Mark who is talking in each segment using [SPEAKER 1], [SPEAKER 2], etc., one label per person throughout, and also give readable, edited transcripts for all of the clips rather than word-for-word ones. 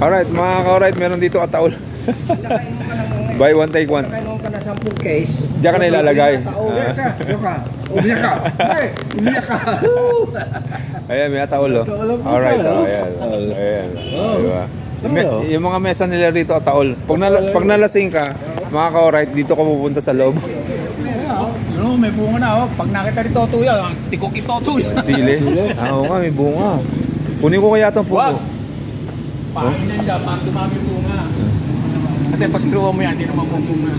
[SPEAKER 1] Alright, mga ka-alright, meron dito ataol. Buy one, take one.
[SPEAKER 2] Nakainom ka na 10 case.
[SPEAKER 1] Diyan ka na ilalagay.
[SPEAKER 2] Umiyak ka. Umiyak ka.
[SPEAKER 1] Ayan, may ataol, oh. Alright, oh, ayan. Ayan. Diba? Yung mga mesa nila rito ataol. Pag nalasing ka, mga ka-alright, dito ka pupunta sa loob.
[SPEAKER 3] No, may bunga na, oh. Pag nakita rin totuya, tikok itotuya.
[SPEAKER 1] Sili? Oo nga, may bunga. Kunin ko kaya itong puno.
[SPEAKER 3] Paano yan siya, para dumami bunga. Kasi pag druwa mo yan, hindi naman bunga.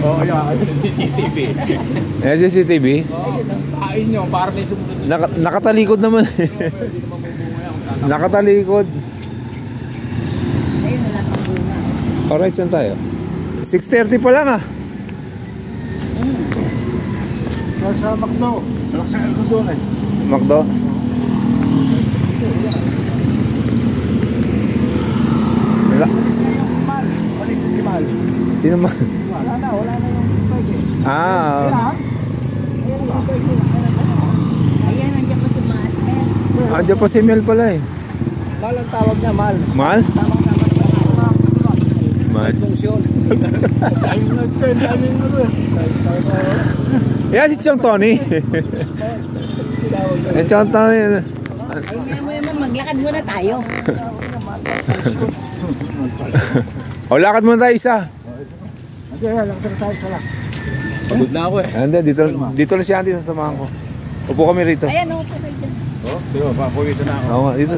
[SPEAKER 3] Oo, yan. CCTV.
[SPEAKER 1] Ayan, CCTV?
[SPEAKER 3] Pain nyo, para may sumunod.
[SPEAKER 1] Nakatalikod naman. Nakatalikod. Alright, saan tayo? 6:30 pa lang, ah.
[SPEAKER 2] Sa Macdo. Malaksan ko doon eh.
[SPEAKER 1] Macdo? Wala.
[SPEAKER 2] Balik si Mal.
[SPEAKER 1] Sino man?
[SPEAKER 2] Wala na yung spike eh.
[SPEAKER 1] Ah.
[SPEAKER 4] Ayan, nandiyan pa si Masmel.
[SPEAKER 1] Andiyan pa si Mel pala eh.
[SPEAKER 2] Mal ang tawag niya, Mal.
[SPEAKER 1] Mal?
[SPEAKER 2] Tamang
[SPEAKER 1] Mal.
[SPEAKER 2] function.
[SPEAKER 1] Yan si Chong Tony. Yan Chong Tony.
[SPEAKER 4] Ay, maglakad muna tayo.
[SPEAKER 1] O, lakad muna tayo isa.
[SPEAKER 2] Hindi, lakad tayo sa lak.
[SPEAKER 3] Pagod na ako eh.
[SPEAKER 1] Ande, dito na si Auntie, sasamahan ko. Upo kami rito.
[SPEAKER 4] Ayan, upo kayo dyan.
[SPEAKER 3] Oh, diba, papawisan na ako.
[SPEAKER 1] Oo nga, dito.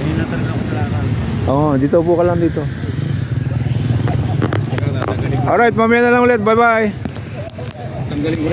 [SPEAKER 3] Hinatan na ako sa lakad.
[SPEAKER 1] Oo, dito upo ka lang dito. Alright, mamaya na lang ulit. Bye-bye.
[SPEAKER 3] Tanggalin mo.